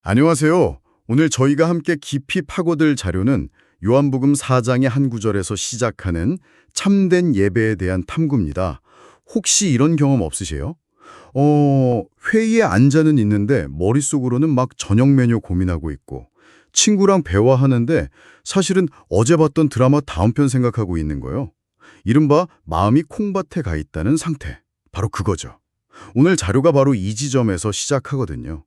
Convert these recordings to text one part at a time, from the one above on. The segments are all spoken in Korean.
안녕하세요. 오늘 저희가 함께 깊이 파고들 자료는 요한복음 4장의 한 구절에서 시작하는 참된 예배에 대한 탐구입니다. 혹시 이런 경험 없으세요? 회의에 앉아는 있는데 머릿속으로는 막 저녁 메뉴 고민하고 있고 친구랑 대화하는데 사실은 어제 봤던 드라마 다음 편 생각하고 있는 거예요. 이른바 마음이 콩밭에 가 있다는 상태. 바로 그거죠. 오늘 자료가 바로 이 지점에서 시작하거든요.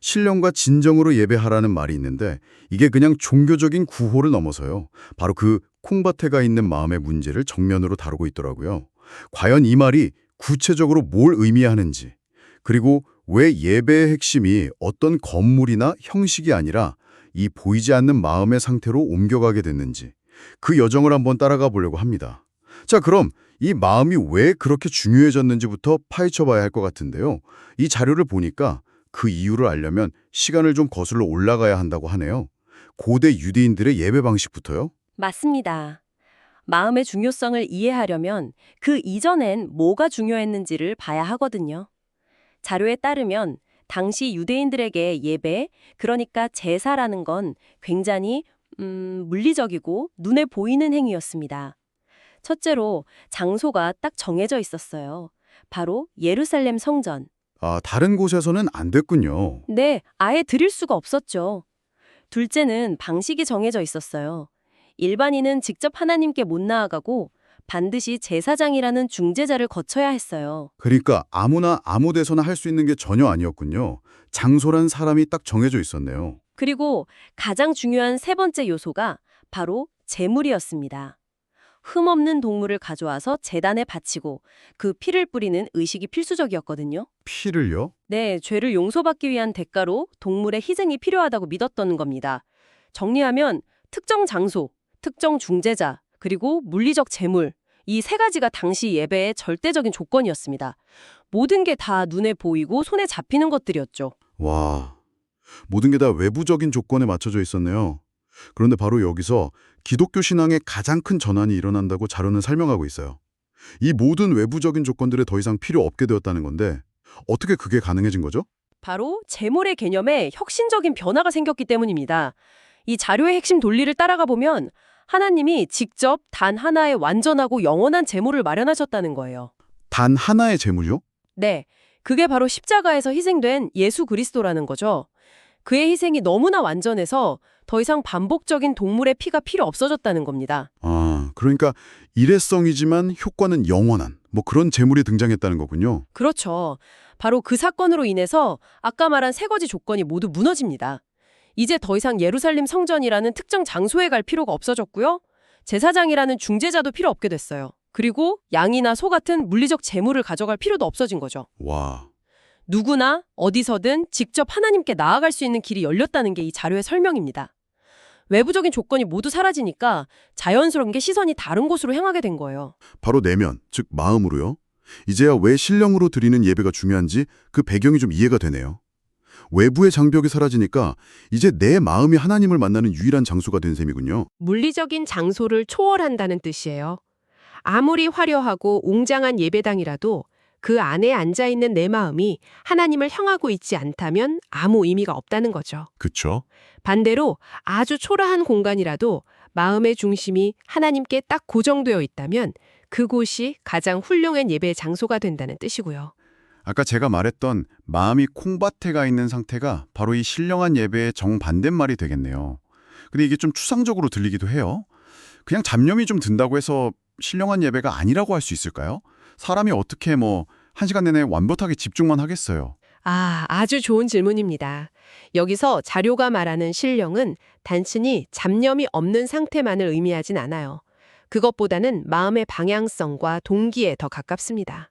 신령과 진정으로 예배하라는 말이 있는데 이게 그냥 종교적인 구호를 넘어서요. 바로 그 콩밭에 가 있는 마음의 문제를 정면으로 다루고 있더라고요. 과연 이 말이 구체적으로 뭘 의미하는지, 그리고 왜 예배의 핵심이 어떤 건물이나 형식이 아니라 이 보이지 않는 마음의 상태로 옮겨가게 됐는지, 그 여정을 한번 따라가 보려고 합니다. 자, 그럼 이 마음이 왜 그렇게 중요해졌는지부터 파헤쳐 봐야 할 것 같은데요. 이 자료를 보니까 그 이유를 알려면 시간을 좀 거슬러 올라가야 한다고 하네요. 고대 유대인들의 예배 방식부터요? 맞습니다. 마음의 중요성을 이해하려면 그 이전엔 뭐가 중요했는지를 봐야 하거든요. 자료에 따르면 당시 유대인들에게 예배, 그러니까 제사라는 건 굉장히 물리적이고 눈에 보이는 행위였습니다. 첫째로 장소가 딱 정해져 있었어요. 바로 예루살렘 성전. 아, 다른 곳에서는 안 됐군요. 네, 아예 드릴 수가 없었죠. 둘째는 방식이 정해져 있었어요. 일반인은 직접 하나님께 못 나아가고 반드시 제사장이라는 중재자를 거쳐야 했어요. 그러니까 아무나 아무 데서나 할 수 있는 게 전혀 아니었군요. 장소란 사람이 딱 정해져 있었네요. 그리고 가장 중요한 세 번째 요소가 바로 제물이었습니다. 흠없는 동물을 가져와서 제단에 바치고 그 피를 뿌리는 의식이 필수적이었거든요. 피를요? 네, 죄를 용서받기 위한 대가로 동물의 희생이 필요하다고 믿었던 겁니다. 정리하면 특정 장소, 특정 중재자, 그리고 물리적 재물, 이 세 가지가 당시 예배의 절대적인 조건이었습니다. 모든 게 다 눈에 보이고 손에 잡히는 것들이었죠. 와, 모든 게 다 외부적인 조건에 맞춰져 있었네요. 그런데 바로 여기서 기독교 신앙의 가장 큰 전환이 일어난다고 자료는 설명하고 있어요. 이 모든 외부적인 조건들에 더 이상 필요 없게 되었다는 건데 어떻게 그게 가능해진 거죠? 바로 재물의 개념에 혁신적인 변화가 생겼기 때문입니다. 이 자료의 핵심 논리를 따라가 보면 하나님이 직접 단 하나의 완전하고 영원한 재물을 마련하셨다는 거예요. 단 하나의 제물요? 네, 그게 바로 십자가에서 희생된 예수 그리스도라는 거죠. 그의 희생이 너무나 완전해서 더 이상 반복적인 동물의 피가 필요 없어졌다는 겁니다. 아, 그러니까 일회성이지만 효과는 영원한 뭐 그런 제물이 등장했다는 거군요. 그렇죠. 바로 그 사건으로 인해서 아까 말한 세 가지 조건이 모두 무너집니다. 이제 더 이상 예루살렘 성전이라는 특정 장소에 갈 필요가 없어졌고요. 제사장이라는 중재자도 필요 없게 됐어요. 그리고 양이나 소 같은 물리적 재물을 가져갈 필요도 없어진 거죠. 와, 누구나 어디서든 직접 하나님께 나아갈 수 있는 길이 열렸다는 게 이 자료의 설명입니다. 외부적인 조건이 모두 사라지니까 자연스럽게 시선이 다른 곳으로 향하게 된 거예요. 바로 내면, 즉 마음으로요. 이제야 왜 신령으로 드리는 예배가 중요한지 그 배경이 좀 이해가 되네요. 외부의 장벽이 사라지니까 이제 내 마음이 하나님을 만나는 유일한 장소가 된 셈이군요. 물리적인 장소를 초월한다는 뜻이에요. 아무리 화려하고 웅장한 예배당이라도 그 안에 앉아있는 내 마음이 하나님을 향하고 있지 않다면 아무 의미가 없다는 거죠. 그쵸? 반대로 아주 초라한 공간이라도 마음의 중심이 하나님께 딱 고정되어 있다면 그곳이 가장 훌륭한 예배 장소가 된다는 뜻이고요. 아까 제가 말했던 마음이 콩밭에 가 있는 상태가 바로 이 신령한 예배의 정반대말이 되겠네요. 근데 이게 좀 추상적으로 들리기도 해요. 그냥 잡념이 좀 든다고 해서 신령한 예배가 아니라고 할 수 있을까요? 사람이 어떻게 한 시간 내내 완벽하게 집중만 하겠어요. 아주 좋은 질문입니다. 여기서 자료가 말하는 신령은 단순히 잡념이 없는 상태만을 의미하진 않아요. 그것보다는 마음의 방향성과 동기에 더 가깝습니다.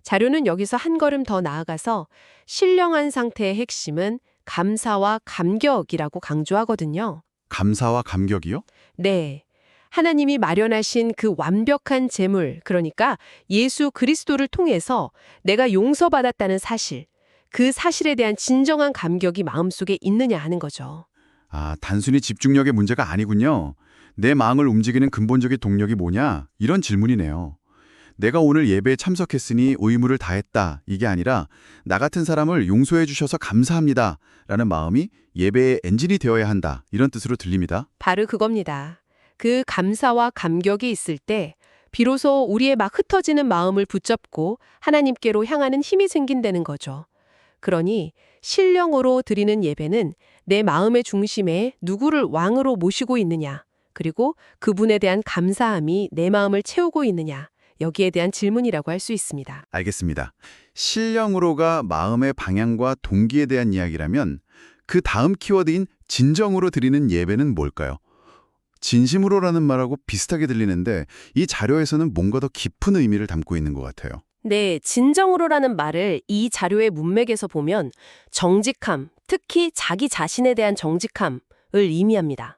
자료는 여기서 한 걸음 더 나아가서 신령한 상태의 핵심은 감사와 감격이라고 강조하거든요. 감사와 감격이요? 네. 하나님이 마련하신 그 완벽한 재물, 그러니까 예수 그리스도를 통해서 내가 용서받았다는 사실, 그 사실에 대한 진정한 감격이 마음속에 있느냐 하는 거죠. 아, 단순히 집중력의 문제가 아니군요. 내 마음을 움직이는 근본적인 동력이 뭐냐? 이런 질문이네요. 내가 오늘 예배에 참석했으니 의무를 다했다. 이게 아니라 나 같은 사람을 용서해 주셔서 감사합니다. 라는 마음이 예배의 엔진이 되어야 한다. 이런 뜻으로 들립니다. 바로 그겁니다. 그 감사와 감격이 있을 때 비로소 우리의 막 흩어지는 마음을 붙잡고 하나님께로 향하는 힘이 생긴다는 거죠. 그러니 신령으로 드리는 예배는 내 마음의 중심에 누구를 왕으로 모시고 있느냐, 그리고 그분에 대한 감사함이 내 마음을 채우고 있느냐, 여기에 대한 질문이라고 할 수 있습니다. 알겠습니다. 신령으로가 마음의 방향과 동기에 대한 이야기라면 그 다음 키워드인 진정으로 드리는 예배는 뭘까요? 진심으로라는 말하고 비슷하게 들리는데 이 자료에서는 뭔가 더 깊은 의미를 담고 있는 것 같아요. 네, 진정으로라는 말을 이 자료의 문맥에서 보면 정직함, 특히 자기 자신에 대한 정직함을 의미합니다.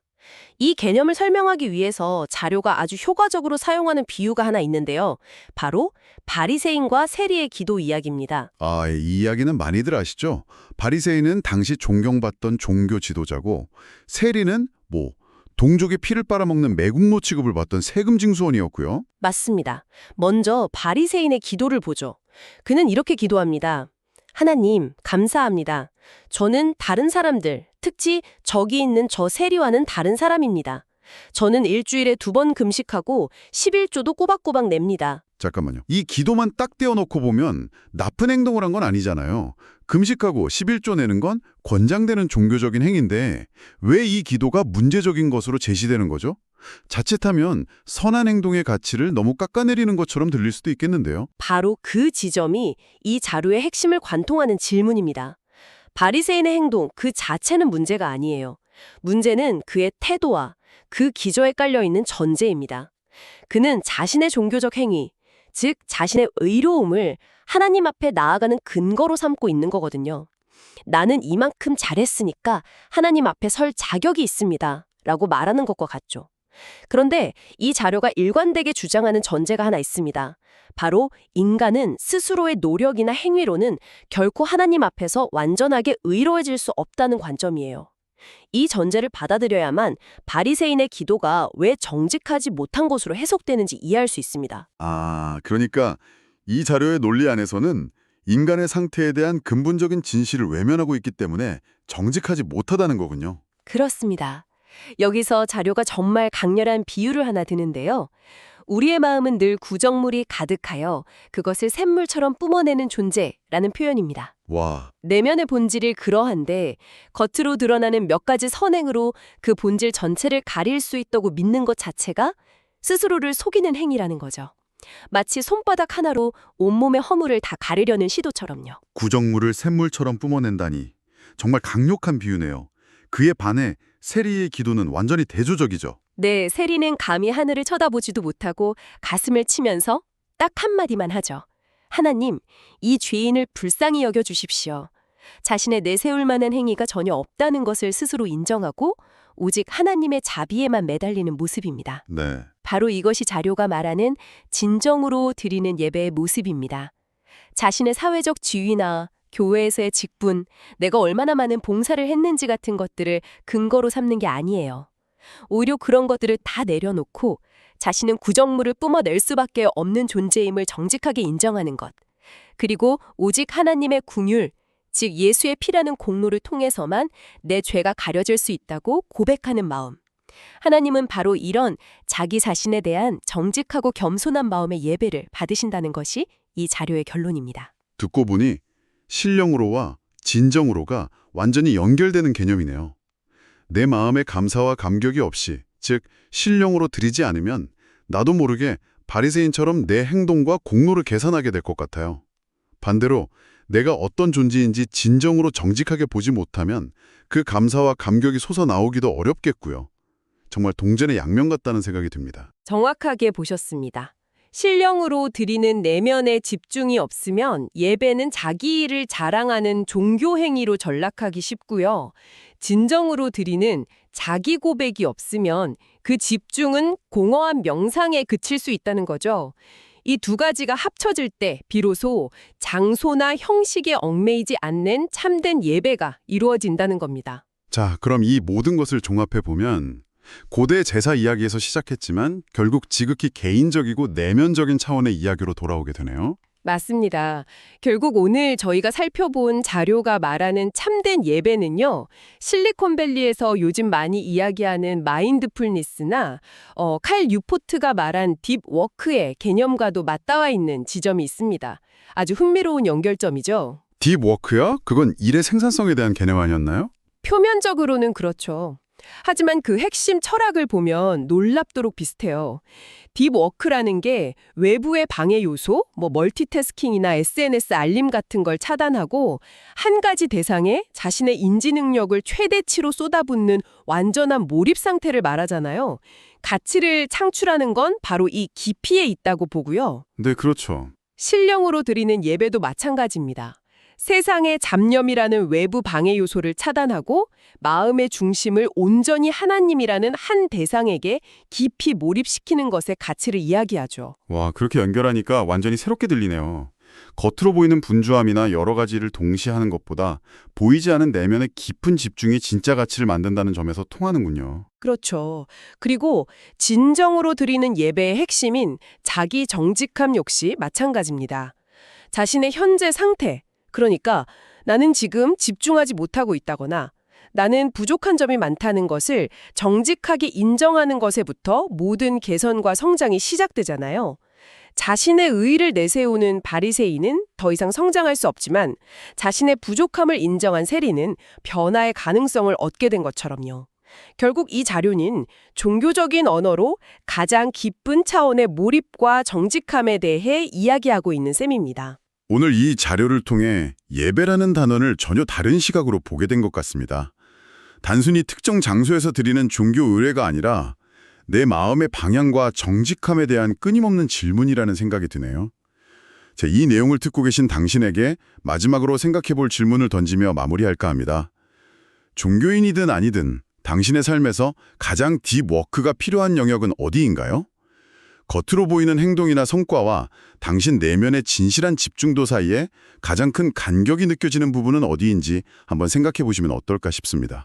이 개념을 설명하기 위해서 자료가 아주 효과적으로 사용하는 비유가 하나 있는데요. 바로 바리새인과 세리의 기도 이야기입니다. 이 이야기는 많이들 아시죠? 바리새인은 당시 존경받던 종교 지도자고 세리는 동족의 피를 빨아먹는 매국노 취급을 받던 세금 징수원이었고요. 맞습니다. 먼저 바리새인의 기도를 보죠. 그는 이렇게 기도합니다. 하나님, 감사합니다. 저는 다른 사람들, 특히 저기 있는 저 세리와는 다른 사람입니다. 저는 일주일에 2번 금식하고 11조도 꼬박꼬박 냅니다. 잠깐만요. 이 기도만 딱 떼어놓고 보면 나쁜 행동을 한 건 아니잖아요. 금식하고 11조 내는 건 권장되는 종교적인 행위인데 왜 이 기도가 문제적인 것으로 제시되는 거죠? 자칫하면 선한 행동의 가치를 너무 깎아내리는 것처럼 들릴 수도 있겠는데요. 바로 그 지점이 이 자료의 핵심을 관통하는 질문입니다. 바리새인의 행동 그 자체는 문제가 아니에요. 문제는 그의 태도와 그 기저에 깔려있는 전제입니다. 그는 자신의 종교적 행위, 즉 자신의 의로움을 하나님 앞에 나아가는 근거로 삼고 있는 거거든요. 나는 이만큼 잘했으니까 하나님 앞에 설 자격이 있습니다. 라고 말하는 것과 같죠. 그런데 이 자료가 일관되게 주장하는 전제가 하나 있습니다. 바로 인간은 스스로의 노력이나 행위로는 결코 하나님 앞에서 완전하게 의로워질 수 없다는 관점이에요. 이 전제를 받아들여야만 바리새인의 기도가 왜 정직하지 못한 것으로 해석되는지 이해할 수 있습니다. 그러니까 이 자료의 논리 안에서는 인간의 상태에 대한 근본적인 진실을 외면하고 있기 때문에 정직하지 못하다는 거군요. 그렇습니다. 여기서 자료가 정말 강렬한 비유를 하나 드는데요. 우리의 마음은 늘 구정물이 가득하여 그것을 샘물처럼 뿜어내는 존재라는 표현입니다. 와, 내면의 본질이 그러한데 겉으로 드러나는 몇 가지 선행으로 그 본질 전체를 가릴 수 있다고 믿는 것 자체가 스스로를 속이는 행위라는 거죠. 마치 손바닥 하나로 온몸의 허물을 다 가리려는 시도처럼요. 구정물을 샘물처럼 뿜어낸다니. 정말 강력한 비유네요. 그에 반해 세리의 기도는 완전히 대조적이죠. 네, 세리는 감히 하늘을 쳐다보지도 못하고 가슴을 치면서 딱 한마디만 하죠. 하나님, 이 죄인을 불쌍히 여겨주십시오. 자신의 내세울 만한 행위가 전혀 없다는 것을 스스로 인정하고 오직 하나님의 자비에만 매달리는 모습입니다. 네. 바로 이것이 자료가 말하는 진정으로 드리는 예배의 모습입니다. 자신의 사회적 지위나 교회에서의 직분, 내가 얼마나 많은 봉사를 했는지 같은 것들을 근거로 삼는 게 아니에요. 오히려 그런 것들을 다 내려놓고 자신은 구정물을 뿜어낼 수밖에 없는 존재임을 정직하게 인정하는 것. 그리고 오직 하나님의 궁율, 즉 예수의 피라는 공로를 통해서만 내 죄가 가려질 수 있다고 고백하는 마음. 하나님은 바로 이런 자기 자신에 대한 정직하고 겸손한 마음의 예배를 받으신다는 것이 이 자료의 결론입니다. 듣고 보니 신령으로와 진정으로가 완전히 연결되는 개념이네요. 내 마음의 감사와 감격이 없이, 즉 신령으로 드리지 않으면 나도 모르게 바리새인처럼 내 행동과 공로를 계산하게 될 것 같아요. 반대로 내가 어떤 존재인지 진정으로 정직하게 보지 못하면 그 감사와 감격이 솟아나오기도 어렵겠고요. 정말 동전의 양면 같다는 생각이 듭니다. 정확하게 보셨습니다. 신령으로 드리는 내면의 집중이 없으면 예배는 자기 일을 자랑하는 종교 행위로 전락하기 쉽고요. 진정으로 드리는 자기 고백이 없으면 그 집중은 공허한 명상에 그칠 수 있다는 거죠. 이 두 가지가 합쳐질 때 비로소 장소나 형식에 얽매이지 않는 참된 예배가 이루어진다는 겁니다. 자, 그럼 이 모든 것을 종합해 보면 고대 제사 이야기에서 시작했지만 결국 지극히 개인적이고 내면적인 차원의 이야기로 돌아오게 되네요. 맞습니다. 결국 오늘 저희가 살펴본 자료가 말하는 참된 예배는요, 실리콘밸리에서 요즘 많이 이야기하는 마인드풀니스나 칼 뉴포트가 말한 딥워크의 개념과도 맞닿아 있는 지점이 있습니다. 아주 흥미로운 연결점이죠. 딥워크요? 그건 일의 생산성에 대한 개념 아니었나요? 표면적으로는 그렇죠. 하지만 그 핵심 철학을 보면 놀랍도록 비슷해요. 딥워크라는 게 외부의 방해 요소, 멀티태스킹이나 SNS 알림 같은 걸 차단하고 한 가지 대상에 자신의 인지 능력을 최대치로 쏟아붓는 완전한 몰입 상태를 말하잖아요. 가치를 창출하는 건 바로 이 깊이에 있다고 보고요. 네, 그렇죠. 신령으로 드리는 예배도 마찬가지입니다. 세상의 잡념이라는 외부 방해 요소를 차단하고 마음의 중심을 온전히 하나님이라는 한 대상에게 깊이 몰입시키는 것의 가치를 이야기하죠. 와, 그렇게 연결하니까 완전히 새롭게 들리네요. 겉으로 보이는 분주함이나 여러 가지를 동시에 하는 것보다 보이지 않은 내면의 깊은 집중이 진짜 가치를 만든다는 점에서 통하는군요. 그렇죠. 그리고 진정으로 드리는 예배의 핵심인 자기 정직함 역시 마찬가지입니다. 자신의 현재 상태, 그러니까 나는 지금 집중하지 못하고 있다거나 나는 부족한 점이 많다는 것을 정직하게 인정하는 것에부터 모든 개선과 성장이 시작되잖아요. 자신의 의의를 내세우는 바리새인은 더 이상 성장할 수 없지만 자신의 부족함을 인정한 세리는 변화의 가능성을 얻게 된 것처럼요. 결국 이 자료는 종교적인 언어로 가장 깊은 차원의 몰입과 정직함에 대해 이야기하고 있는 셈입니다. 오늘 이 자료를 통해 예배라는 단어를 전혀 다른 시각으로 보게 된 것 같습니다. 단순히 특정 장소에서 드리는 종교 의례가 아니라 내 마음의 방향과 정직함에 대한 끊임없는 질문이라는 생각이 드네요. 이 내용을 듣고 계신 당신에게 마지막으로 생각해 볼 질문을 던지며 마무리할까 합니다. 종교인이든 아니든 당신의 삶에서 가장 딥워크가 필요한 영역은 어디인가요? 겉으로 보이는 행동이나 성과와 당신 내면의 진실한 집중도 사이에 가장 큰 간격이 느껴지는 부분은 어디인지 한번 생각해 보시면 어떨까 싶습니다.